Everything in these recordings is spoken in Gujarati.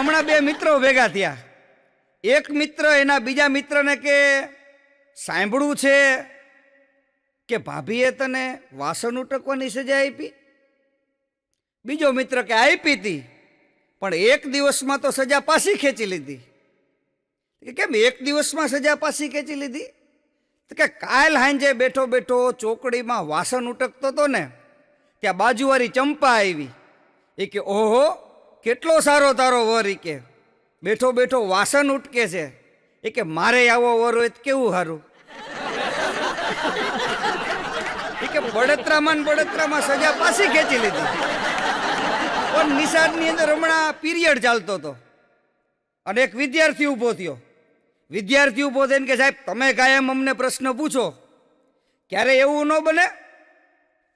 હમણાં બે મિત્રો ભેગા થયા. એક મિત્ર એના બીજા મિત્રને કે સાંભળ્યું છે કે ભાભીએ તને વાસણ ઉટકવાની સજા આપી. બીજો મિત્ર કે આપી હતી, પણ એક દિવસમાં તો સજા પાછી ખેંચી લીધી. કેમ એક દિવસમાં સજા પાછી ખેંચી લીધી? તો કે કાલ હાંજે બેઠો બેઠો ચોકડીમાં વાસણ ઉટકતો હતો ને, ત્યાં બાજુવાળી ચંપા આવી. એ કે ઓહો કેટલો સારો તારો વર. એ કે બેઠો બેઠો વાસણ ઉટકે છે. એ કે મારે આવો વર હોય તો કેવું સારું. એ કે બળતરામાં સજા પાછી ખેંચી લીધી. પણ નિશાળની અંદર હમણાં પીરિયડ ચાલતો હતો અને એક વિદ્યાર્થી ઊભો થયો. વિદ્યાર્થી ઊભો થઈને કે સાહેબ તમે કાયમ અમને પ્રશ્ન પૂછો, ક્યારે એવું ન બને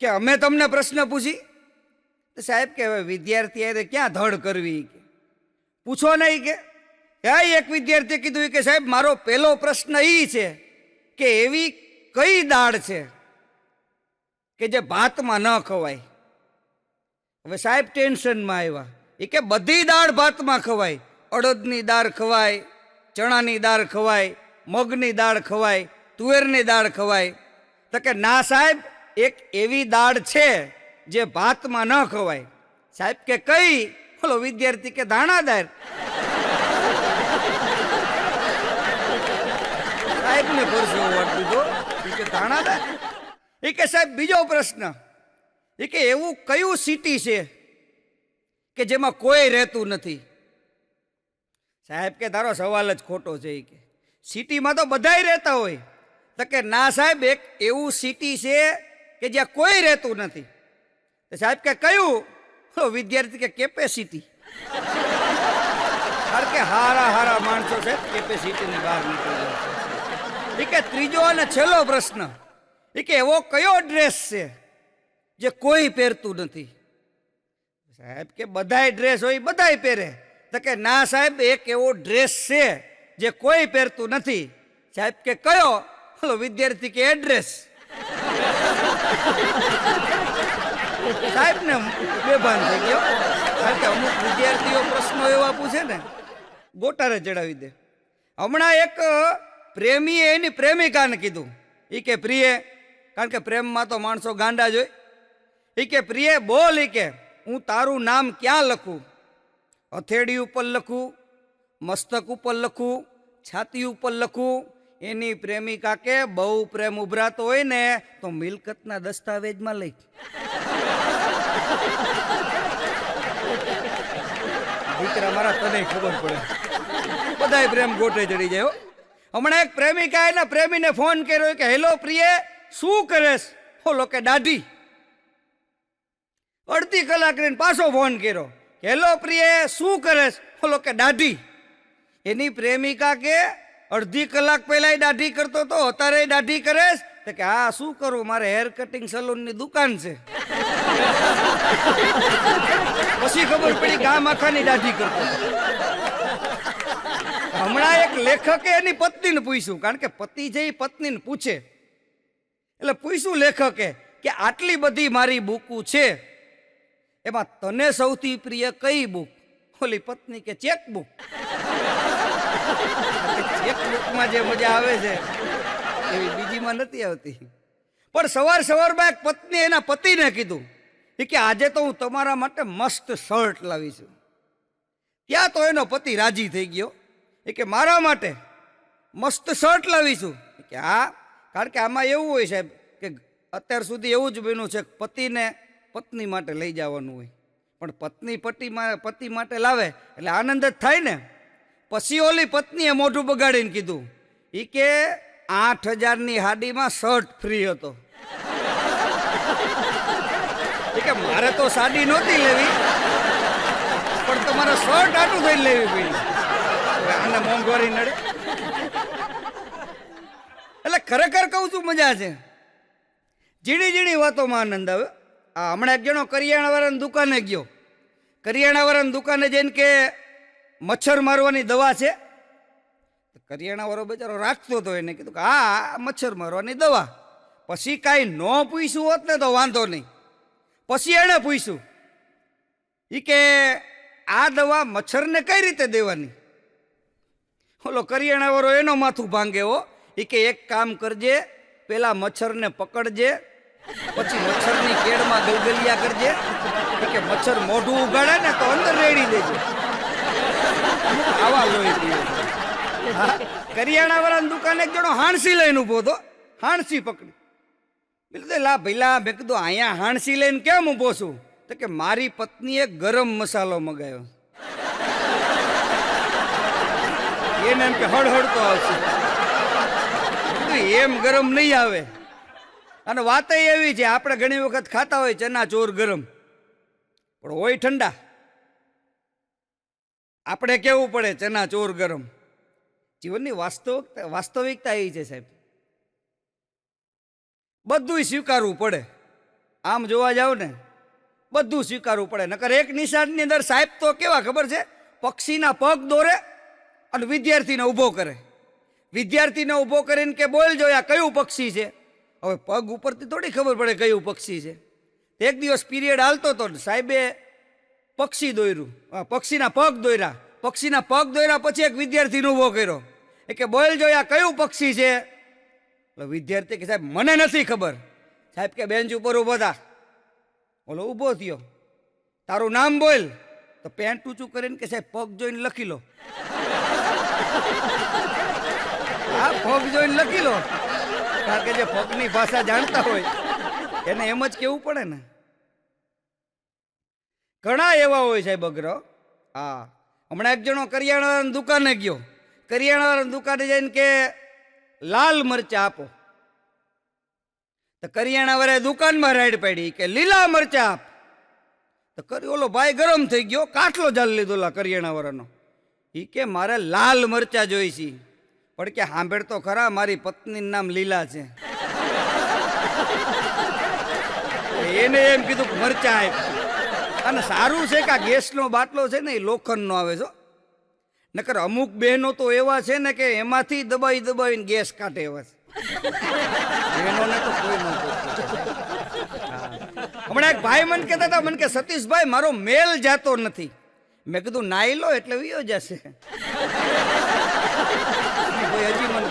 કે અમે તમને પ્રશ્ન પૂછી? સાહેબ કે હવે વિદ્યાર્થી અરે ક્યાં ધડ કરવી, કે પૂછો નહીં. કે એક વિદ્યાર્થીએ કીધું કે સાહેબ મારો પહેલો પ્રશ્ન એ છે કે એવી કઈ દાળ છે કે જે ભાતમાં ન ખવાય? હવે સાહેબ ટેન્શનમાં આવ્યા. એ કે બધી દાળ ભાતમાં ખવાય. અડદની દાળ ખવાય, ચણાની દાળ ખવાય, મગની દાળ ખવાય, તુવેરની દાળ ખવાય. તો કે ના સાહેબ એક એવી દાળ છે જે ભાતમાં ન ખવાય. સાહેબ કે કઈ? બોલો વિદ્યાર્થી કે ધાણાદાળ. સાહેબને પરસેવો વાળી દીધો. કે ધાણાદાળ. એ કે સાહેબ બીજો પ્રશ્ન. એ કે એવું કયું સિટી છે કે જેમાં કોઈ રહેતું નથી? સાહેબ કે તારો સવાલ જ ખોટો છે. એ કે સિટીમાં તો બધાય રહેતા હોય. તો કે ના સાહેબ એક એવું સિટી છે કે જ્યાં કોઈ રહેતું નથી. સાહેબ કે કયું? વિદ્યાર્થી કે કેપેસિટી. કારણ કે હારા માણસો છે કેપેસિટીની બહાર નીકળી જાય. એ કે ત્રીજો અને છેલ્લો પ્રશ્ન. એ કે એવો કયો ડ્રેસ છે જે કોઈ પહેરતું નથી? સાહેબ કે બધાય ડ્રેસ હોય બધાય પહેરે. તો કે ના સાહેબ એક એવો ડ્રેસ છે જે કોઈ પહેરતું નથી. સાહેબ કે કયો? વિદ્યાર્થી કે એડ્રેસ. સાહેબ ને બેભાન થઈ ગયો. કારણ કે અમુક વિદ્યાર્થીઓ પ્રશ્નો એવા પૂછે ને ગોટારે ચડાવી દે. હમણાં એક પ્રેમીએ એની પ્રેમિકાને કીધું. એ કે પ્રિય, કારણ કે પ્રેમમાં તો માણસો ગાંડા જ હોય. એ કે પ્રિય બોલ. એ કે હું તારું નામ ક્યાં લખું? હથેળી ઉપર લખું, મસ્તક ઉપર લખું, છાતી ઉપર લખું? એની પ્રેમિકા કે બહુ પ્રેમ ઉભરાતો હોય ને તો મિલકતના દસ્તાવેજમાં લઈ. દીકરા મારા તને ખબર પડે, બધાય પ્રેમ ગોટે ચડી જાય. હમણાં એક પ્રેમિકા એના પ્રેમીને ફોન કર્યો કે હેલો પ્રિય શું કરેશ? બોલો કે દાઢી. અડધી કલાક રહીને પાછો ફોન કર્યો. હેલો પ્રિય શું કરેશ? બોલો કે દાઢી. એની પ્રેમિકા કે અડધી કલાક પહેલા દાઢી કરતો હતો, અત્યારે દાઢી કરેશ? તો કે હા શું કરું, મારે હેર કટિંગ સલૂનની દુકાન છે. પછી ખબર પડી ગામ આખાની દાઢી કરતો. હમણાં એક લેખકે એની પત્નીને પૂછ્યું, કારણ કે પતિ છે એ પત્નીને પૂછે. એટલે પૂછ્યું લેખકે કે આટલી બધી મારી બુકો છે, એમાં તને સૌથી પ્રિય કઈ બુક? ઓલી પત્ની કે ચેકબુક. ચેકબુકમાં જે મજા આવે છે એવી બીજીમાં નથી આવતી. પણ સવારમાં એક પત્ની એના પતિને કીધું કે આજે તો હું તમારા માટે મસ્ત શર્ટ લાવી છું. ત્યાં તો એનો પતિ રાજી થઈ ગયો. એ કે મારા માટે મસ્ત શર્ટ લાવી છું? કે હા, કારણ કે આમાં એવું હોય સાહેબ કે અત્યાર સુધી એવું જ બન્યું છે પતિને પત્ની માટે લઈ જવાનું હોય, પણ પત્ની પતિ માટે લાવે એટલે આનંદ જ થાય ને. પછી ઓલી પત્નીએ મોઢું બગાડીને કીધું એ કે 8,000ની હાડીમાં શર્ટ ફ્રી હતો. એ કે મારે તો સાડી નહોતી લેવી, પણ તમારે શર્ટ આટું થઈને લેવી પડી. આને મોંઘવારી નડે. એટલે ખરેખર કહું છું મજા છે. ઝીણી વાતોમાં આનંદ આવે. હમણાં એક જણો કરિયાણાવાળાની દુકાને ગયો. કરિયાણાવાળાની દુકાને જઈને કે મચ્છર મારવાની દવા છે? કરિયાણાવાળો બિચારો રાખતો હતો, એને કીધું કે હા મચ્છર મારવાની દવા. પછી કાંઈ ન પૂછ્યું હોત ને તો વાંધો નહીં. પછી એણે પૂછ્યું એ કે આ દવા મચ્છરને કઈ રીતે દેવાની? ઓલો કરિયાણાવાળો એનો માથું ભાંગે હો. એ કે એક કામ કરજે, પેલા મચ્છરને પકડજે, પછી મચ્છરની કેડમાં ગલગલિયા કરજે. એ કે મચ્છર મોઢું ઉગાડે ને તો અંદર રેડી દેજે. આવા લોહી પીવે. કરિયાણાવાળાની દુકાને એક જણો હાણસી લઈને ઉભો હતો. હાણસી પકડી. એટલે લા ભઈલા, મેં કીધું અહીંયા હાણસી લઈને કેમ ઊભો છું? તો કે મારી પત્નીએ ગરમ મસાલો મગાવ્યો. એને એમ કે હળહળતો આવશે. એમ ગરમ નહીં આવે. અને વાત એવી છે, આપણે ઘણી વખત ખાતા હોય ચના ચોર ગરમ, પણ હોય ઠંડા. આપણે કેવું પડે ચના ચોર ગરમ. જીવનની વાસ્તવિકતા એ છે સાહેબ. બધું સ્વીકારવું પડે. આમ જોવા જાવ ને બધું સ્વીકારવું પડે. નકર એક નિશાળની અંદર સાહેબ તો કેવા ખબર છે, પક્ષીના પગ દોરે અને વિદ્યાર્થીને ઊભો કરે. વિદ્યાર્થીને ઊભો કરીને કે બોલ જોયા કયું પક્ષી છે. હવે પગ ઉપરથી થોડી ખબર પડે કયું પક્ષી છે. એક દિવસ પીરિયડ હાલતો હતો, સાહેબે પક્ષી દોર્યું, પક્ષીના પગ દોર્યા. પક્ષીના પગ દોર્યા પછી એક વિદ્યાર્થીને ઊભો કર્યો. એ કે બોલ જોયા કયું પક્ષી છે. એટલે વિદ્યાર્થી કે સાહેબ મને નથી ખબર. સાહેબ કે બેન્ચ ઉપર ઊભો થા. ઓલો ઊભો થયો. તારું નામ બોલ. તો પેન્ટ ઊંચું કરીને કે સાહેબ પગ જોઈને લખી લો. હા, પગ જોઈને લખી લો. કારણ કે જે પગની ભાષા જાણતા હોય એને એમ જ કેવું પડે ને. ઘણા એવા હોય સાહેબ અગ્રહ. હા, હમણાં એક જણો કરિયાણાની દુકાને ગયો. કરિયાણાની દુકાને જઈને કે લાલ મરચા આપો. તો કરિયાણાવાળાએ દુકાનમાં રાઈડ પાડી કે લીલા મરચા આપ. તો ઓલો ભાઈ ગરમ થઈ ગયો, કાટલો જાલ લીધો ઓલા કરિયાણાવાળાનો. એ કે મારે લાલ મરચા જોઈ છે. પણ કે સાંભળ તો ખરા, મારી પત્નીનું નામ લીલા છે. એને એમ કીધું મરચા આપ. અને સારું છે કે આ ગેસનો બાટલો છે ને એ લોખંડનો આવે છે. નકર અમુક બહેનો તો એવા છે ને કે એમાંથી દબાઈ દબાઈને ગેસ કાઢે એવા છે. બહેનોને તો કોઈ ન. હમણાં એક ભાઈ મને કહેતા હતા, મને કે સતીશભાઈ મારો મેલ જાતો નથી. મેં કીધું નાઈ લો એટલે વિયો જશે. હજી મને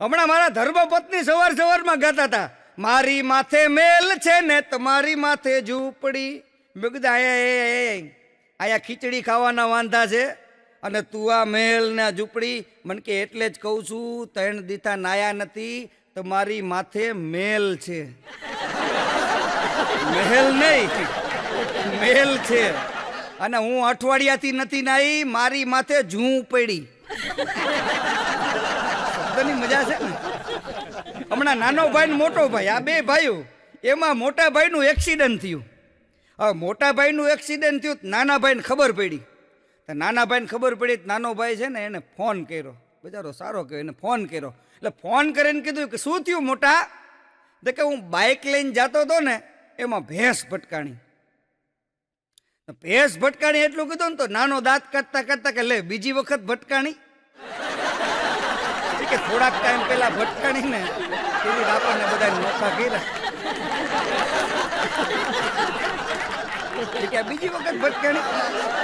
હમણાં મારા ધર્મપત્ની સવાર સવારમાં ગાતા હતા, મારી માથે મેલ છે ને તમારી માથે ઝૂંપડી. મેં કીધું આયા ખીચડી ખાવાના વાંધા છે અને તું આ મેલ ને ઝૂંપડી. મને કે એટલે જ કહું છું 3 દીથા નાયા નથી, તમારી માથે મેલ છે. મહેલ નહીં, મેલ છે. અને હું અઠવાડિયાથી નથી નાઈ, મારી માથે ઝૂંપડી. શબ્દની મજા છે ને. હમણાં નાનો ભાઈ ને મોટો ભાઈ, આ બે ભાઈઓ, એમાં મોટા ભાઈનું એક્સિડન્ટ થયું. હવે મોટા ભાઈનું એક્સિડન્ટ થયું, નાના ભાઈને ખબર પડી. તો નાના ભાઈને ખબર પડી, નાનો ભાઈ છે ને એને ફોન કર્યો. બિચારો સારો કહેવાય, એને ફોન કર્યો. એટલે ફોન કરીને કીધું કે શું થયું મોટા? તો કે હું બાઇક લઈને જતો હતો ને એમાં ભેંસ ભટકાણી. ભેંસ ભટકાણી એટલું કીધું ને તો નાનો દાંત કાઢતા કાઢતા કે લે બીજી વખત ભટકાણી. કે થોડાક ટાઈમ પહેલા ભટકાણી ને એવી આપણને બધા નોખા કર્યા. બીજી વખત ભટકાણી.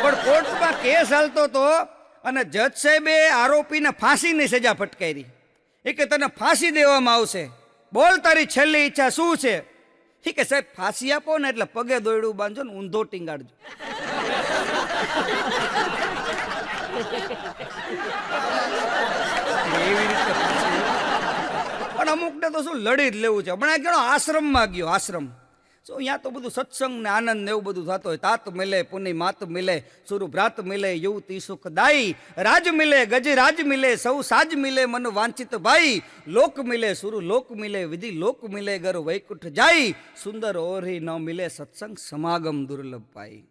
પણ કોર્ટમાં કેસ હાલતો હતો અને જજ સાહેબે આરોપીને ફાંસીની સજા ફટકારી. એ કે તને ફાંસી દેવામાં આવશે, બોલ તારી છેલ્લી ઈચ્છા શું છે? એ કે સાહેબ ફાંસી આપો ને એટલે પગે દોયડું બાંધજો ને ઊંધો ટીંગાડજો. એવી રીતે પણ અમુકને તો શું લડી જ લેવું છે. હમણાં એક જણો આશ્રમમાં ગયો. આશ્રમ શું અહીંયા તો બધું સત્સંગ ને આનંદ ને એવું બધું થતું હોય. તાત મિલે પુની માત મિલે, સુરુ ભ્રાત મિલે, યુવતી સુખદાયી, રાજ મિલે ગજ રાજ મિલે, સૌ સાજ મિલે મન વાંચિત ભાઈ, લોક મિલે સુરુ લોક મિલે, વિધિ લોક મિલે, ગર વૈકુંઠ જાય, સુંદર ઓરી ન મિલે, સત્સંગ સમાગમ દુર્લભ પાઈ.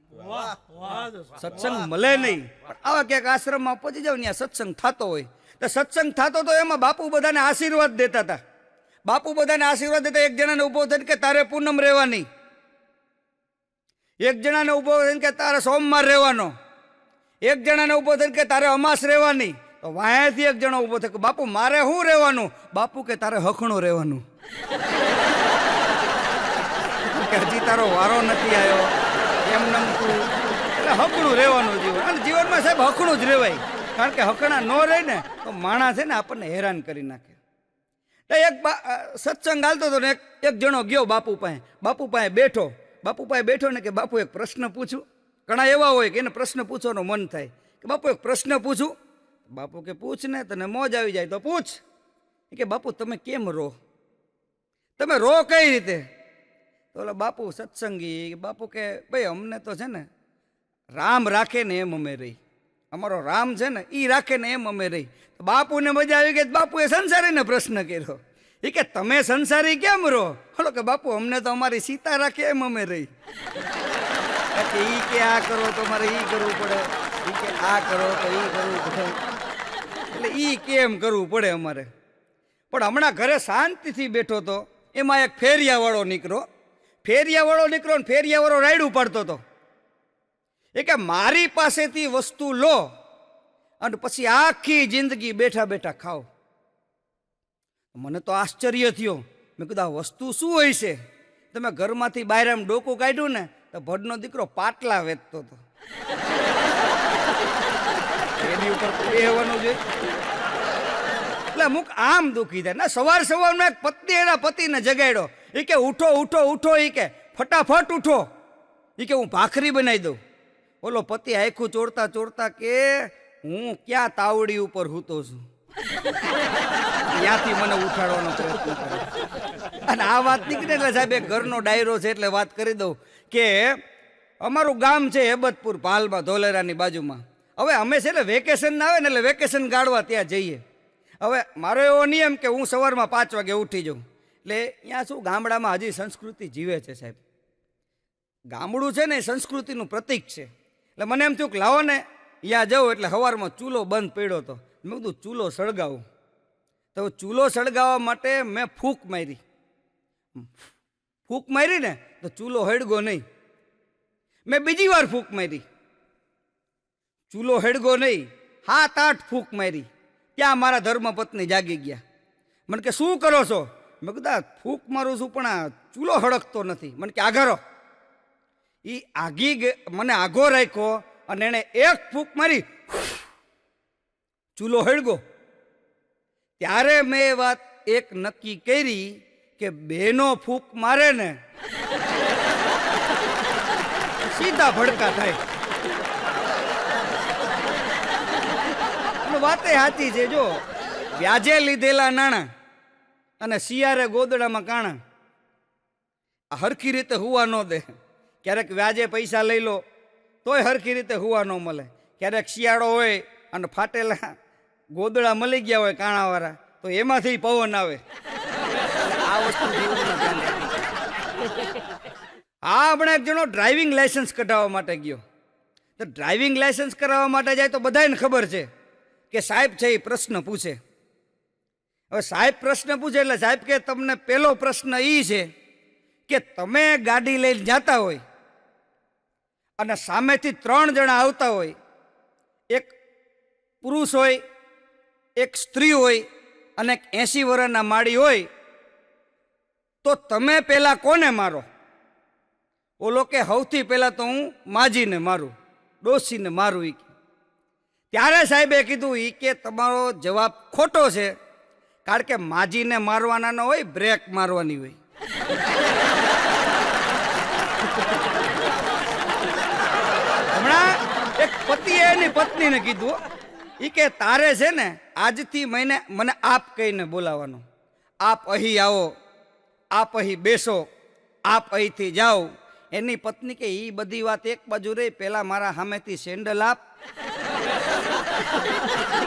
સત્સંગ મળે નહીં, પણ આવા ક્યાંક આશ્રમમાં પહોંચી જાવ ત્યાં સત્સંગ થતો હોય. તો સત્સંગ થતો તો એમાં બાપુ બધાને આશીર્વાદ દેતા હતા. બાપુ બધાને આશીર્વાદ દેતા. એક જણાને ઉભો થઈને કે તારે પૂનમ રહેવાની, એક જણાને ઉભો થઈને કે તારે સોમવાર રહેવાનો, એક જણાને ઉભો થઈને કે તારે અમાસ રહેવાની. તો વાયાથી એક જણો ઉભો થયો કે બાપુ મારે શું રહેવાનું? બાપુ કે તારે હખણું રહેવાનું. કે હજી તારો વારો નથી આવ્યો, એમ નમ તું એટલે હકણું રહેવાનું જીવન. અને જીવનમાં સાહેબ હકણું જ રહેવાય, કારણ કે હકણા ન રહે ને તો માણસ છે ને આપણને હેરાન કરી નાખે. તો એક સત્સંગ હાલતો હતો ને એક જણો ગયો બાપુ પાસે બેઠો. બાપુ પાસે બેઠો ને કે બાપુ એક પ્રશ્ન પૂછું. ઘણા એવા હોય કે એને પ્રશ્ન પૂછવાનું મન થાય કે બાપુ એક પ્રશ્ન પૂછું. બાપુ કે પૂછ ને, તને મોજ આવી જાય તો પૂછ. કે બાપુ તમે કેમ રો, તમે રો કઈ રીતે? તો ઓલા બાપુ સત્સંગી બાપુ કે ભાઈ અમને તો છે ને રામ રાખે ને એમ અમે રહી, અમારો રામ છે ને એ રાખે ને એમ અમે રહી. બાપુને મજા આવી ગઈ. બાપુએ સંસારીને પ્રશ્ન કર્યો. એ કે તમે સંસારી કેમ રહો? બોલો કે બાપુ અમને તો અમારી સીતા રાખે એમ અમે રહી. ઈ કે આ કરો તો મારે ઈ કરવું પડે, ઈ કે આ કરો તો ઈ કરવું પડે, એટલે ઈ કેમ કરવું પડે અમારે. પણ હમણાં ઘરે શાંતિથી બેઠો તો એમાં એક ફેરિયાવાળો નીકળો ને ફેરિયાવાળો રાયડું પાડતો હતો. એ કે મારી પાસેથી વસ્તુ લો અને પછી આખી જિંદગી બેઠા બેઠા ખાઓ. મને તો આશ્ચર્ય થયો. મેં કીધું આ વસ્તુ શું હોય છે? તમે ઘરમાંથી બહાર આમ ડોકું કાઢ્યું ને તો ભડનો દીકરો પાટલા વેચતો હતો. એની ઉપર બેહવાનું જોઈએ. એટલે અમુક આમ દુખી થાય ને. સવારમાં એક પત્ની એના પતિને જગાડ્યો. એ કે ઉઠો ઉઠો ઉઠો, એ કે ફટાફટ ઉઠો, એ કે હું ભાખરી બનાવી દઉં. બોલો પતિ આખું ચોરતા ચોરતા કે હું ક્યાં તાવડી ઉપર હૂતો છું, ત્યાંથી મને ઉઠાડવાનો પ્રયત્ન કરે. અને આ વાત નીકળે એટલે સાહેબ એક ઘરનો ડાયરો છે એટલે વાત કરી દઉં કે અમારું ગામ છે હેબતપુર, ભાલમાં, ધોલેરાની બાજુમાં. હવે અમે છે ને વેકેશન આવે ને એટલે વેકેશન ગાળવા ત્યાં જઈએ. હવે મારો એવો નિયમ કે હું સવારમાં 5 વાગે ઉઠી જાઉં. એટલે ત્યાં શું ગામડામાં હજી સંસ્કૃતિ જીવે છે સાહેબ. ગામડું છે ને એ સંસ્કૃતિનું પ્રતીક છે. એટલે મને એમ થયું કે લાવો ને ત્યાં જાઉં. એટલે સવારમાં ચૂલો બંધ પડ્યો હતો. મેં કીધું ચૂલો સળગાવું. તો ચૂલો સળગાવવા માટે મેં ફૂંક મારી ને તો ચૂલો હળગો નહીં. મેં બીજી વાર ફૂંક મારી, ચૂલો હળગો નહીં. 7-8 ફૂંક મારી. ત્યાં મારા ધર્મપત્ની જાગી ગયા. મને કે શું કરો છો? મેં કીધું ફૂંક મારું છું પણ આ ચૂલો હળગતો નથી. મને કે આઘારો. એ મને આઘો રાખ્યો અને એણે એક ફૂંક મારી, ચૂલો હળગો. ત્યારે મેં એ વાત એક નક્કી કરી કે બેનો ફૂંક મારે ને સીધા ભડકા થાય. વાતે સાચી છે. જો વ્યાજે લીધેલા નાણાં અને શિયારે ગોદડામાં કાણા, આ હરખી રીતે હુવા ન દે. ક્યારેક વ્યાજે પૈસા લઈ લો તોય હરખી રીતે હુવા ન મળે. ક્યારેક શિયાળો હોય અને ફાટેલા ગોદડા મળી ગયા હોય કાણાવાળા તો એમાંથી પવન આવે. આ વસ્તુ જીવનમાં ધ્યાન રાખી. હા, હમણાં એક જણો ડ્રાઇવિંગ લાયસન્સ કઢાવવા માટે ગયો. તો ડ્રાઇવિંગ લાયસન્સ કરાવવા માટે જાય તો બધાને ખબર છે કે સાહેબ છે એ પ્રશ્ન પૂછે. હવે સાહેબ પ્રશ્ન પૂછે એટલે સાહેબ કે તમને પહેલો પ્રશ્ન એ છે કે તમે ગાડી લઈને જતા હોય અને સામેથી 3 જણા આવતા હોય, એક પુરુષ હોય, એક સ્ત્રી હોય અને એક 80 વર્ષના માળી હોય, તો તમે પહેલા કોને મારો? ઓલો કે સૌથી પહેલા તો હું માજીને મારું, ડોશીને મારું. ત્યારે સાહેબે કીધું એ કે તમારો જવાબ ખોટો છે, કારણ કે માજીને મારવાના ન હોય, બ્રેક મારવાની હોય. હમણાં એક પતિએ એની પત્નીને કીધું એ કે તારે છે ને આજથી મને આપ કહીને બોલાવવાનો. આપ અહીં આવો, આપ અહીં બેસો, આપ અહીંથી જાઓ. એની પત્ની કે એ બધી વાત એક બાજુ રહી, પેલા મારા સામેથી સેન્ડલ આપ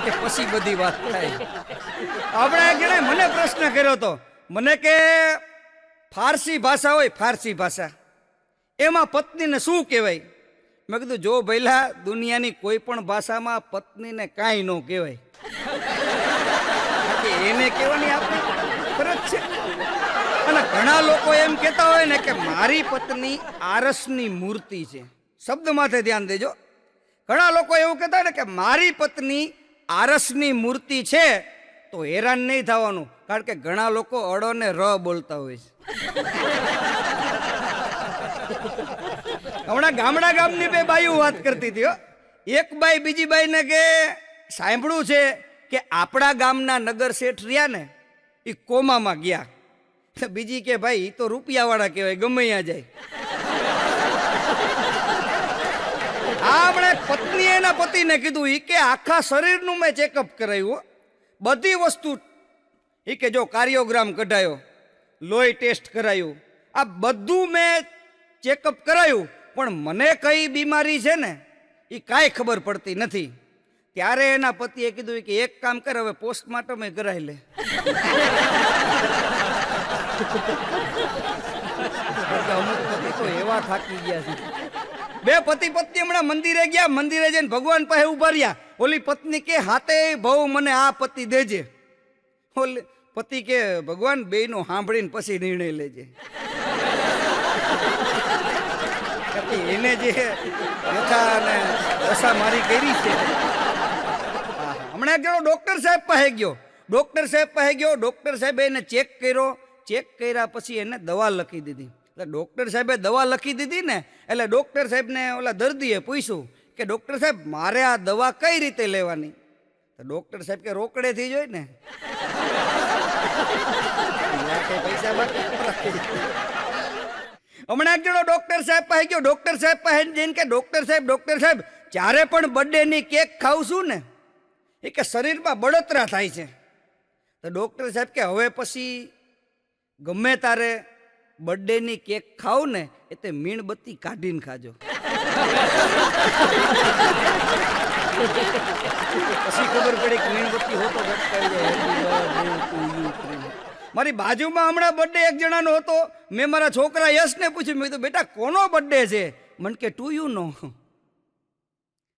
કે પછી બધી વાત થાય. આપણે એક જણે મને પ્રશ્ન કર્યો હતો. મને કે ફારસી ભાષા હોય, ફારસી ભાષા, એમાં પત્નીને શું કહેવાય? મેં કીધું જો ભઈલા દુનિયાની કોઈ પણ ભાષામાં પત્નીને કાંઈ ન કહેવાય. એને કહેવાની આપણે ફરજ છે. અને ઘણા લોકો એમ કહેતા હોય ને કે મારી પત્ની આરસની મૂર્તિ છે. શબ્દ માથે ધ્યાન દેજો. ઘણા લોકો એવું કહેતા હોય ને કે મારી પત્ની આરસની મૂર્તિ છે, તો હેરાન નહીં થવાનું, કારણ કે ઘણા લોકો અડો ને ર બોલતા હોય છે. હમણાં ગામડા ગામની બે બાઈઓ વાત કરતી હતી હો. એક બાઈ બીજી બાઈને કે સાંભળ્યું છે કે આપણા ગામના નગર શેઠ રહ્યા ને એ કોમામાં ગયા. બીજી કે ભાઈ એ તો રૂપિયાવાળા કહેવાય, ગમે ત્યાં જાય. આપણે પત્નીએ એના પતિને કીધું એ કે આખા શરીરનું મેં ચેકઅપ કરાવ્યું, બધી વસ્તુ. એ કે જો કાર્યોગ્રામ કઢાયો, લોહી ટેસ્ટ કરાયું, આ બધું મેં ચેકઅપ કરાયું, પણ મને કઈ બીમારી છે ને એ કાંઈ ખબર પડતી નથી. ત્યારે એના પતિએ કીધું કે એક કામ કર, હવે પોસ્ટમોર્ટમ કરાવી લે. અમુક પતિ તો એવા થાકી ગયા છે. બે પતિ પત્ની હમણાં મંદિરે ગયા, મંદિરે જઈને ભગવાન પાસે ઉભા રહ્યા. ઓલી પત્ની કે હાથે બહુ મને આ પતિ દેજે. ઓલી પતિ કે ભગવાન બેયનું સાંભળીને પછી નિર્ણય લેજે. એને જે વ્યથા અને દશા મારી કરી છે. હમણાં એક જણો ડોક્ટર સાહેબ પાસે ગયો. ડોક્ટર સાહેબે એને ચેક કર્યો. ચેક કર્યા પછી એને દવા લખી દીધી. એટલે ડોક્ટર સાહેબે દવા લખી દીધી ને એટલે ડોક્ટર સાહેબને ઓલા દર્દીએ પૂછ્યું કે ડોક્ટર સાહેબ મારે આ દવા કઈ રીતે લેવાની? તો ડોક્ટર સાહેબ કે રોકડેથી જોઈ ને. પૈસા હમણાં એક જણો ડોક્ટર સાહેબ પાસે ગયો. ડોક્ટર સાહેબ પાસે જઈને કે ડોક્ટર સાહેબ જ્યારે પણ બર્થડેની કેક ખાઉં છું ને એ કે શરીરમાં બળતરા થાય છે. તો ડોક્ટર સાહેબ કે હવે પછી ગમે તારે બર્થડેની કેક ખાવ ને એ તે મીણબત્તી કાઢીને ખાજો. પછી ખબર પડી કે મીણબત્તી હોતો ગટકાઈ જાય. મારી બાજુમાં હમણાં બર્થડે એક જણાનો હતો. મેં મારા છોકરા યશને પૂછ્યું, મેં કીધું બેટા કોનો બર્થડે છે? મને કે ટુ યુ નો.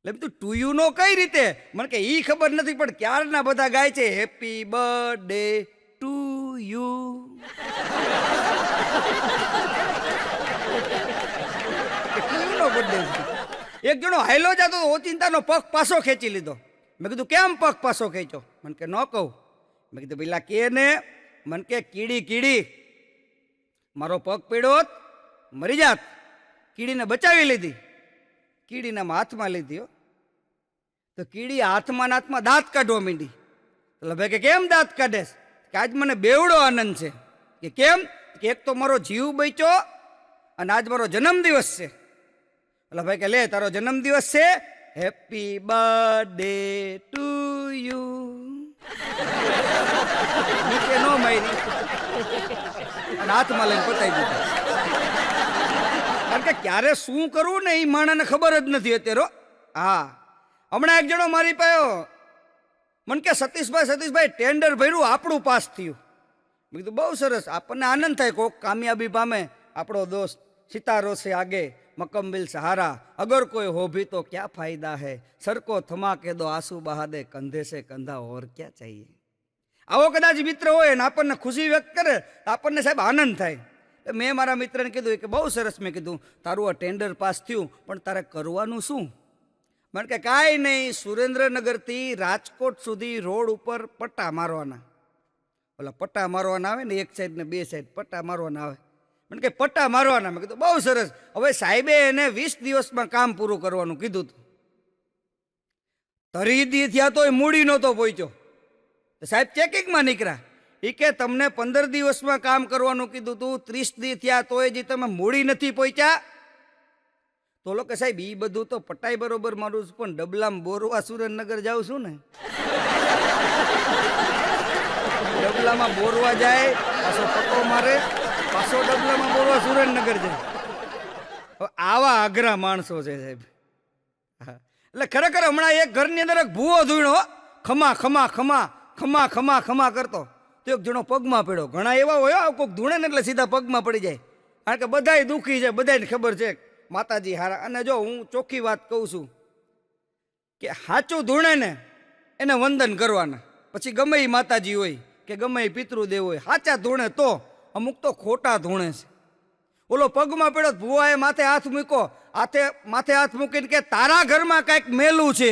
એટલે તું ટુ યુ નો કઈ રીતે? મને કે ઈ ખબર નથી, પણ ક્યારના બધા ગાય છે હેપી બર્થડે ટુ યુ. એક જણો હાઈલો જતો ઓચિંતાનો પગ પાછો ખેંચી લીધો. મેં કીધું કેમ પગ પાછો ખેંચો? મને કે ન કહું. મેં કીધું પેલા કે ને. મને કે કીડી મારો પગ પીડ્યો હોત મરી જાત. કીડીને બચાવી લીધી. કીડીના હાથમાં લીધી. તો કીડી હાથમાં દાંત કાઢવા માંડી. એટલે ભાઈ કે કેમ દાંત કાઢેશ? કે આજ મને બેવડો આનંદ છે. કે કેમ? કે એક તો મારો જીવ બચ્યો અને આજ મારો જન્મદિવસ છે. એટલે ભાઈ કે લે તારો જન્મદિવસ છે, હેપી બર્થડે ટુ યુ. નીચે નો મારી અને હાથમાં લઈને પતાવી દીધું. કારણ કે ક્યારે શું કરવું ને એ માણસને ખબર જ નથી અત્યારે. હા, હમણાં એક જણો મારી પાયો મને કે સતીશભાઈ ટેન્ડર ભર્યું, આપણું પાસ થયું. મેં કીધું બહુ સરસ, આપણને આનંદ થાય કોક કામયાબી પામે. આપણો દોસ્ત સિતારો છે આગે મકમ્બિલ સહારા, અગર કોઈ હો ભી તો ક્યાં ફાયદા હૈ, સરકો થમા કે દો આંસુ બહા દે, કંધે સે કંધા ઓર ક્યાં ચાહીએ. આવો કદાચ મિત્ર હોય ને આપણને ખુશી વ્યક્ત કરે આપણને સાહેબ આનંદ થાય. મેં મારા મિત્રને કીધું કે બહુ સરસ. મેં કીધું તારું આ ટેન્ડર પાસ થયું, પણ તારે કરવાનું શું? મને કે કાંઈ નહીં, સુરેન્દ્રનગરથી રાજકોટ સુધી રોડ ઉપર પટ્ટા મારવાના. ઓલા પટ્ટા મારવાના આવે ને, એક સાઈડ ને બે સાઈડ પટ્ટા મારવાના આવે. મને કે પટ્ટા મારવાના. મેં કીધું બહુ સરસ. હવે સાહેબે એને 20 દિવસમાં કામ પૂરું કરવાનું કીધું હતું. 3 દી થયા તોય મૂડી નહોતો પહોંચ્યો. તો સાહેબ ચેકિંગમાં નીકળ્યા. એ કે તમને 15 દિવસમાં કામ કરવાનું કીધું તું, 30 દી થયા તોય જે તમે મૂડી નથી પહોંચ્યા. તો લોકો સાહેબ એ બધું તો પટાઈ બરોબર મારું છું, પણ ડબલામાં બોરવા સુરેન્દ્રનગર જાઉં છું ને. ડબલામાં બોરવા જાય, પાછો પટ્ટો મારે, પાછો ડબલામાં બોરવા સુરેન્દ્રનગર જાય. આવા અઘરા માણસો છે સાહેબ. એટલે ખરેખર હમણાં એક ઘરની અંદર એક ભૂવો ધૂણો ખમા ખમા ખમા ખમા ખમા ખમા કરતો. તો એક જણો પગમાં પડ્યો. ઘણા એવા હોય કોઈક ધૂણે ને એટલે સીધા પગમાં પડી જાય. કારણ કે બધાય દુઃખી છે, બધાને ખબર છે માતાજી હારા. અને જો હું ચોખ્ખી વાત કહું છું કે સાચું ધૂણે ને એને વંદન કરવાના. પછી ગમે એ માતાજી હોય કે ગમે એ પિતૃદેવ હોય, સાચા ધૂણે તો. અમુક તો ખોટા ધૂણે છે. ઓલો પગમાં પડ્યો, ભુવાએ માથે હાથ મૂક્યો. માથે હાથ મૂકીને કે તારા ઘરમાં કાંઈક મેલું છે.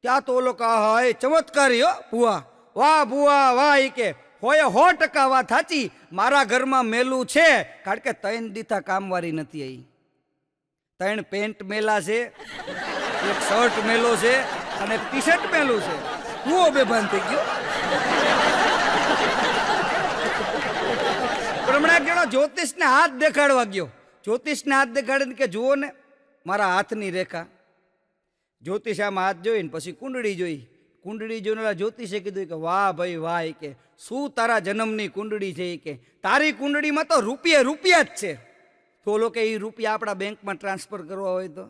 ત્યાં તો ઓલો કહા એ ચમત્કારી હો ભુવા, વાહ ભુવા વાહ. એ કે હોય 100% વાત સાચી, મારા ઘરમાં મેલું છે. કારણ કે 3 દીથા કામવાળી નથી આવી. 3 પેન્ટ મેલા છે, એક શર્ટ મેલો છે અને ટી શર્ટ મેલું છે. હું બેભાન થઈ ગયો. પણ હમણાં એક જણો જ્યોતિષને હાથ દેખાડવા ગયો. જ્યોતિષને હાથ દેખાડીને કે જુઓ ને મારા હાથની રેખા. જ્યોતિષ આમાં હાથ જોઈને પછી કુંડળી જોઈ. કુંડળી જોઈને જ્યોતિષે કીધું કે વાહ ભાઈ વાહ, કે શું તારા જન્મની કુંડળી છે, કે તારી કુંડળીમાં તો રૂપિયા જ છે. તો લોકો એ રૂપિયા આપણા બેંકમાં ટ્રાન્સફર કરવા હોય તો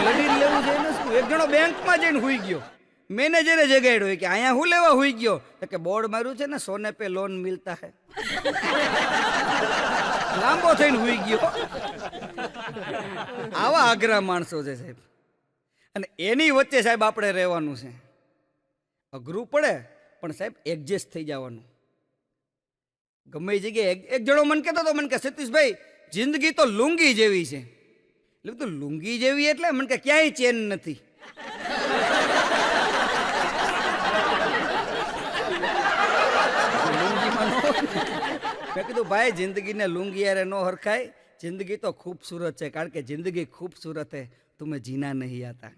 લડી લેવું છે ને શું. એક જણો બેંકમાં જઈને હુઈ ગયો. મેનેજરે જગાડ્યો કે અહીંયા હું લેવા હુઈ ગયો? તો કે બોર્ડ માર્યું છે ને, સોને પે લોન મિલતા હે. લાંબો થઈને હુઈ ગયો. આવા આગ્રહ માણસો છે સાહેબ. અને એની વચ્ચે સાહેબ આપણે રહેવાનું છે. અઘરું પડે પણ સાહેબ એડજસ્ટ થઈ જવાનું. ગમે એ જગ્યાએ એક જણો મને કહેતો હતો, મને કે સતીશભાઈ જિંદગી તો લુંગી જેવી છે. એટલે તું લુંગી જેવી એટલે મને કે ક્યાંય ચેન નથી. મેં કીધું ભાઈ જિંદગીને લુંગી યારે નો હરખાય. જિંદગી તો ખૂબસૂરત છે, કારણ કે જિંદગી ખૂબસૂરત है तुम्हें जीना नहीं आता.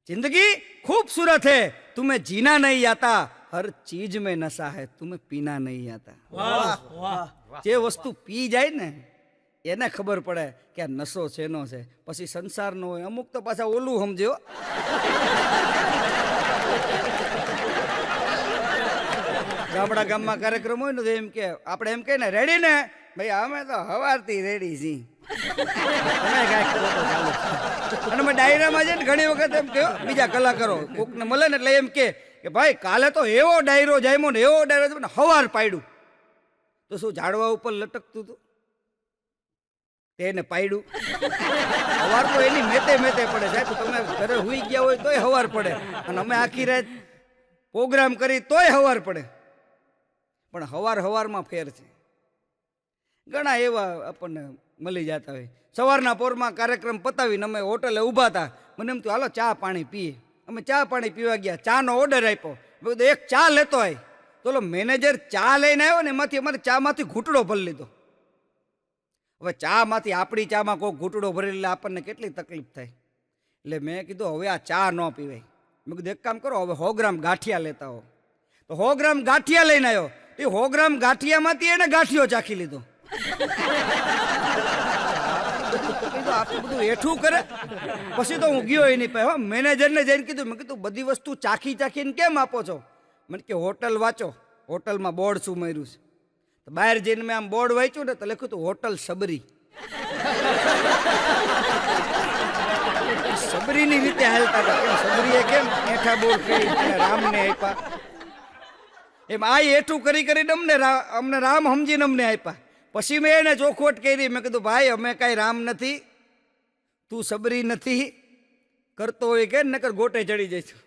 जिंदगी खूबसूरत है तुम्हें जीना नहीं आता. हर चीज में नशा है तुम्हें पीना नहीं आता. જે વસ્તુ પી જાય ને એને ખબર પડે કે આ નશો શેનો છે. પછી સંસારનો હોય. અમુક તો પાછા ઓલું સમજો. ગામમાં કાર્યક્રમ હોય ને તો એમ કે આપણે એમ કહે ને રેડી ને ભાઈ, અમે તો હવારથી રેડી છીએ. અને મેં ડાયરામાં જઈને ઘણી વખત એમ કહ્યું બીજા કલાકારો કોકને મળે ને એટલે એમ કે ભાઈ કાલે તો એવો ડાયરો જામ્યો ને એવો ડાયરો ને હવાર પાડ્યું. તો શું ઝાડવા ઉપર લટકતું હતું? તેને પાડ્યું. હવાર તો એની મેતે પડે સાહેબ. તમે ઘરે હુઈ ગયા હોય તોય હવાર પડે, અને અમે આખી રાત પ્રોગ્રામ કરી તોય હવાર પડે. પણ હવારમાં ફેર છે. ઘણા એવા આપણને મળી જતા હોય. સવારના પોરમાં કાર્યક્રમ પતાવીને અમે હોટલે ઊભા હતા. મને એમ થયું હાલો ચા પાણી પીએ. અમે ચા પાણી પીવા ગયા. ચાનો ઓર્ડર આપ્યો. મેં કીધું એક ચા લેતો હોય. તો મેનેજર ચા લઈને આવ્યો ને એમાંથી અમારે ચામાંથી ઘૂંટડો ભરી લીધો. હવે ચામાંથી આપણી ચામાં કોઈ ઘૂંટડો ભરી એટલે આપણને કેટલી તકલીફ થાય. એટલે મેં કીધું હવે આ ચા ન પીવાય. મેં કીધું એક કામ કરો, હવે 100 ગ્રામ ગાંઠિયા લેતા હો. તો 100 ગ્રામ ગાંઠિયા લઈને આવ્યો. એ 100 ગ્રામ ગાંઠિયામાંથી એને ગાંઠિયો ચાખી લીધો. આટલું બધું એઠું કરે. પછી તો હું ગયો એની પાસે. મેનેજરને જઈને કીધું, મેં કીધું બધી વસ્તુ ચાખીને કેમ આપો છો? મને કે હોટલ વાંચો, હોટલમાં બોર્ડ શું માર્યું છે. તો બહાર જઈને મેં આમ બોર્ડ વાંચ્યું ને તો લખ્યું હતું હોટલ સબરી. સબરીની રીતે હાલતા હતા. સબરીએ કેમ એઠા બોર્ડ કરી રામને આપ્યા એમ આ એઠું કરીને અમને રામ સમજીને અમને આપ્યા. પછી મેં એને ચોખવટ કરી. મેં કીધું ભાઈ અમે કાંઈ રામ નથી, તું સબરી નથી. કરતો હોય કે નકર ગોટે ચડી જઈશું.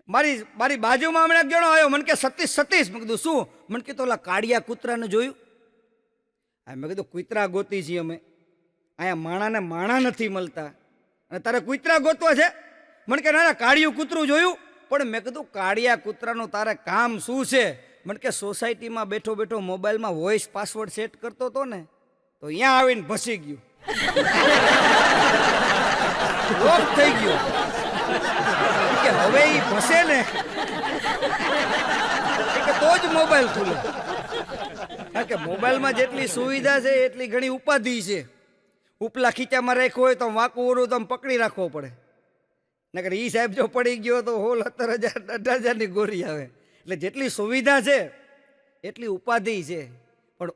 મારી બાજુમાં હમણાં એક જણો આવ્યો. મને કે સતીશ. મેં કીધું શું? મને કીધું ઓલા કાળિયા કૂતરાને જોયું? હા મેં કીધું કૂતરા ગોતી છીએ અમે. અહીંયા માણા નથી મળતા અને તારે કૂતરા ગોતવા છે? મને કે ના કાળિયું કૂતરું જોયું. પણ મેં કીધું કાળિયા કૂતરાનું તારે કામ શું છે? મને કે સોસાયટીમાં બેઠો મોબાઈલમાં વોઇસ પાસવર્ડ સેટ કરતો હતો ને તો અહીંયા આવીને ભસી ગયું. લોક થઈ ગયો. કે હવે એ ભસે ને કે તો જ મોબાઈલ ખુલે. કારણ કે મોબાઈલમાં જેટલી સુવિધા છે એટલી ઘણી ઉપાધિ છે. ઉપલા ખીચામાં રાખ્યો હોય તો વાંકું ઓરું તો પકડી રાખવો પડે. નકર ઈ સાહેબ જો પડી ગયો તો 16,000 18,000ની ગોરી આવે. એટલે જેટલી સુવિધા છે એટલી ઉપાધિ છે. પણ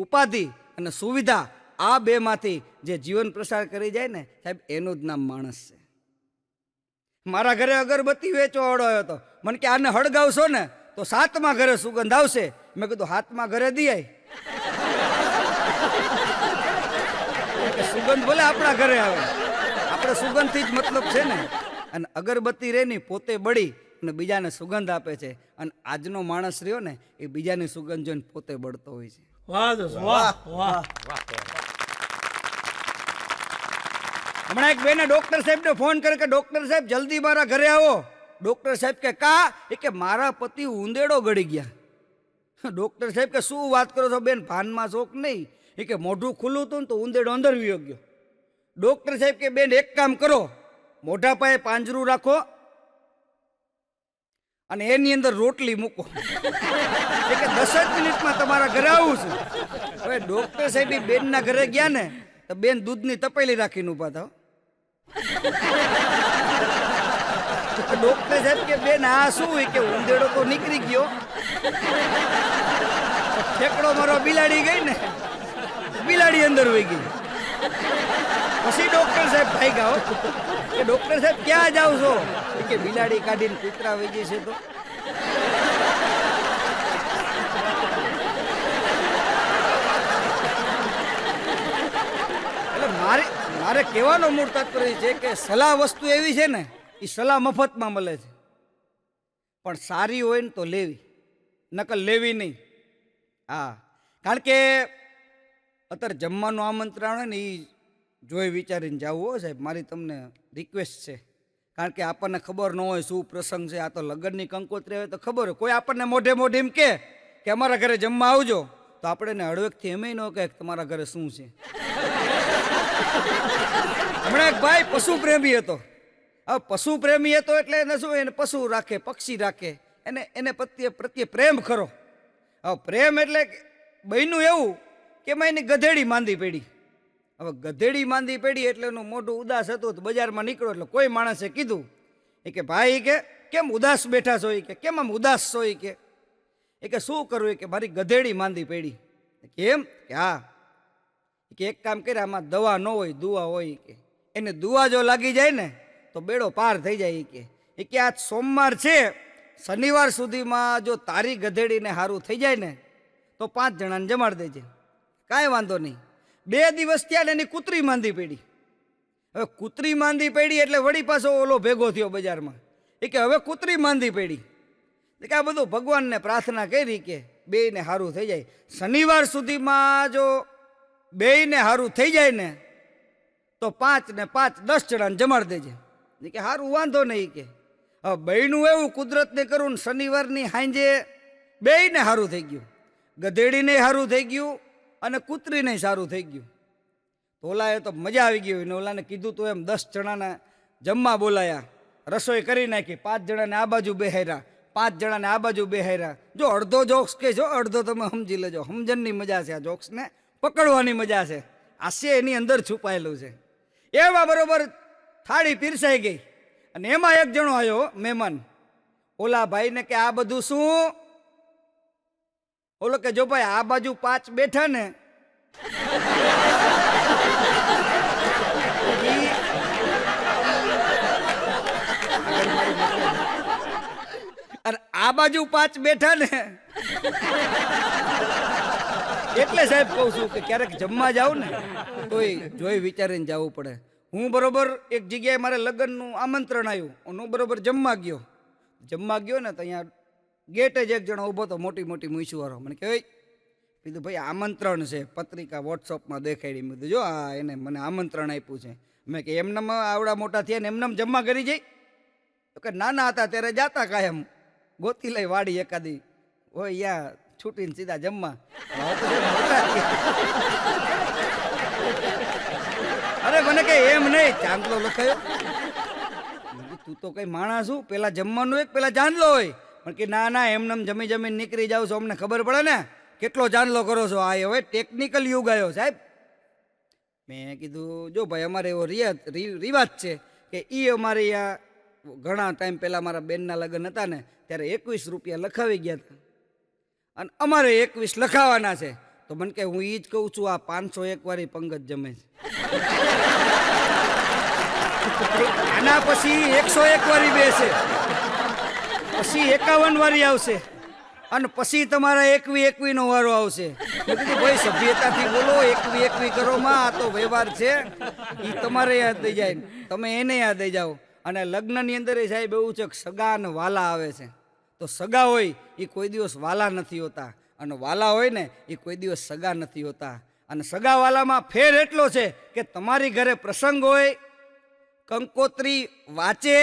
ઉપાધિ અને સુવિધા આ બેમાંથી જે જીવન પ્રસાર કરી જાય ને સાહેબ એનું જ નામ માણસ છે. મારા ઘરે અગરબત્તી વેચવા વાળો આવ્યો હતો. મને કે આને હળગાવશો ને તો 7મા ઘરે સુગંધ આવશે. મેં કીધું 7મા ઘરે દી આય. સુગંધ ભલે આપણા ઘરે આવે, આપણે સુગંધથી જ મતલબ છે ને. અને અગરબત્તી રે ની પોતે બળી અને બીજાને સુગંધ આપે છે. અને આજનો માણસ રહ્યો ને એ બીજાની સુગંધ જોઈને પોતે બળતો હોય છે. હમણાં એક બેને ડોક્ટર સાહેબને ફોન કરે કે ડોક્ટર સાહેબ જલ્દી મારા ઘરે આવો, ડૉક્ટર સાહેબ કે કા એ કે મારા પતિ ઉંદેડો ગળી ગયા. ડૉક્ટર સાહેબ કે શું વાત કરો છો બેન, ભાનમાં શોખ નહીં. એ કે મોઢું ખુલ્લું હતું ને તો ઉંદેડો અંદર વયો ગયો. ડૉક્ટર સાહેબ કે બેન એક કામ કરો, મોઢા પાસે પાંજરું રાખો અને એની અંદર રોટલી મૂકો. એ કે 10 જ મિનિટમાં તમારા ઘરે આવું છું. હવે ડૉક્ટર સાહેબ બેનના ઘરે ગયા ને તો બેન દૂધની તપેલી રાખીને ઊભા થાવ. ડૉક્ટર સાહેબ કે બેન આ શું કે ઉંદેડો તો નીકળી ગયો, ઠેકડો મારો બિલાડી ગઈ ને, બિલાડી અંદર વહી ગઈ. પછી ડૉક્ટર સાહેબ ભાગ્યા કે ડૉક્ટર સાહેબ ક્યાં જાવ છો? કે બિલાડી કાઢીને કૂતરા વહી ગઈ છે. તો એટલે મારે કહેવાનો મૂળ તાત્પર્ય છે કે સલાહ વસ્તુ એવી છે ને, એ સલાહ મફતમાં મળે છે, પણ સારી હોય ને તો લેવી, નકલ લેવી નહીં. હા, કારણ કે અત્યારે જમવાનું આમંત્રણ હોય ને એ જોઈ વિચારીને જવું હોય સાહેબ, મારી તમને રિક્વેસ્ટ છે. કારણ કે આપણને ખબર ન હોય શું પ્રસંગ છે. આ તો લગ્નની કંકોત્રી હોય તો ખબર હોય. કોઈ આપણને મોઢે મોઢે એમ કે અમારા ઘરે જમવા આવજો તો આપણે એને હળવેકથી એમ ન કહે કે તમારા ઘરે શું છે. હમણાં એક ભાઈ પશુ પ્રેમી હતો. હવે પશુ પ્રેમી હતો એટલે એને શું, એને પશુ રાખે, પક્ષી રાખે, એને પ્રત્યે પ્રેમ ખરો. હવે પ્રેમ એટલે બન્યું એવું કે એમાં એની ગધેડી માંદી પડી. હવે ગધેડી માંદી પડી એટલે એનું મોઢું ઉદાસ હતું. તો બજારમાં નીકળો એટલે કોઈ માણસે કીધું કે ભાઈ કે કેમ ઉદાસ બેઠા છો? કે કેમ આમ ઉદાસ છો? કે શું કરવું? કે મારી ગધેડી માંદી પડી. કેમ? કે હા, કે એક કામ કરે, આમાં દવા ન હોય દુઆ હોય. કે એને દુઆ જો લાગી જાય ને તો બેડો પાર થઈ જાય. કે આજ સોમવાર છે, શનિવાર સુધીમાં જો તારી ગધેડીને સારું થઈ જાય ને તો 5 જણાને જમાડ દેજે. કાંઈ વાંધો નહીં. 2 દિવસ ત્યાં એની કૂતરી માંદી પડી. હવે કૂતરી માંદી પડી એટલે વળી પાછો ઓલો ભેગો થયો બજારમાં. કે હવે કૂતરી માંદી પડી. કે આ બધું ભગવાનને પ્રાર્થના કરી કે બેયને સારું થઈ જાય. શનિવાર સુધીમાં જો બેયને સારું થઈ જાય ને તો 5 ને 5 10 જણાને જમાડ દેજે. કે સારું, વાંધો નહીં. કે હવે બહેનું એવું કુદરતને કરું ને શનિવારની સાંજે બેયને સારું થઈ ગયું, ગધેડીને સારું થઈ ગયું અને કૂતરીને સારું થઈ ગયું. તો ઓલાએ તો મજા આવી ગઈ. ને ઓલાને કીધું તો એમ 10 જણાને જમવા બોલાયા, રસોઈ કરી નાખી, 5 જણાને આ બાજુ બેહાર્યા, 5 જણાને આ બાજુ બેહાર્યા. જો અડધો જોક્સ કે જો અડધો તમે સમજી લેજો. સમજણની મજા છે, આ જોક્સને પકડવાની મજા છે. હાસ્ય એની અંદર છુપાયેલું છે. એવા બરોબર થાળી પીરસાઈ ગઈ અને એમાં એક જણો આવ્યો મહેમાન. ઓલા ભાઈને કે આ બધું શું? ઓલો કે જો ભાઈ આ બાજુ 5 બેઠા ને અને આ બાજુ 5 બેઠા ને એટલે સાહેબ કહું છું કે ક્યારેક જમવા જાવ ને તોય જોઈ વિચારીને જવું પડે. હું બરોબર એક જગ્યાએ મારે લગ્નનું આમંત્રણ આવ્યું, હું બરોબર જમવા ગયો ને તો અહીંયા ગેટે જ એક જણો ઊભો તો મોટી મોટી મૂછવાળો. મને કહેવાય કીધું ભાઈ આમંત્રણ છે, પત્રિકા વોટ્સઅપમાં દેખાડી. મેં કીધું જો આ એને મને આમંત્રણ આપ્યું છે. મેં કે એમનેમ આવડા મોટા થયા ને એમનેમ જમવા કરી જાય? તો કે નાના હતા ત્યારે જાતા કાયમ ગોતી લઈ વાડી એકાદી હોય યા છૂટીને સીધા જમવા. અરે મને કે એમ નહીં, ચાંદલો લખાયો. તું તો કઈ માણસ છું, પેલા જમવાનું એક પેલા ચાંદલો હોય. પણ કે ના ના એમને જમી જમીને નીકળી જાવ છો, અમને ખબર પડે ને કેટલો ચાંદલો કરો છો. આ હવે ટેકનિકલ યુગ આવ્યો સાહેબ. મેં કીધું જો ભાઈ અમારે એવો રિવાજ છે કે એ અમારે અહીંયા ઘણા ટાઈમ પહેલાં મારા બેનના લગ્ન હતા ને ત્યારે 21 રૂપિયા લખાવી ગયા હતા અને અમારે 21 લખાવાના છે. તો મને કે હું એ જ કહું છું, આ 501 વાળી પંગત જમે છે. આના પછી 101 વાળી બેસે, પછી 51 વાળી આવશે અને પછી તમારા 21 નો વારો આવશે. મેં કીધું ભાઈ સભ્યતાથી બોલો, 21 કરો માં, આ તો વ્યવહાર છે. એ તમારે યાદ દઈ જાય, તમે એને યાદ દઈ જાઓ. અને લગ્નની અંદર એ સાહેબ એવું છે કે સગા અને વાલા આવે છે. તો સગા હોય એ કોઈ દિવસ વાલા નથી હોતા અને વાલા હોય ને એ કોઈ દિવસ સગા નથી હોતા. અને સગા વાલામાં ફેર એટલો છે કે તમારી ઘરે પ્રસંગ હોય, કંકોત્રી વાંચે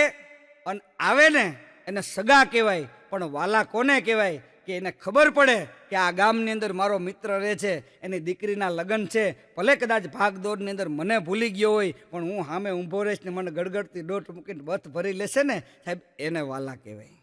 અને આવે ને એને સગા કહેવાય, પણ વાલા કોને કહેવાય કે એને ખબર પડે કે આ ગામની અંદર મારો મિત્ર રહે છે, એની દીકરીના લગ્ન છે, ભલે કદાચ ભાગદોડની અંદર મને ભૂલી ગયો હોય, પણ હું સામે ઊભો રહીશ ને મને ગડગડતી ડોટ મૂકીને બથ ભરી લેશે ને સાહેબ, એને વાલા કહેવાય.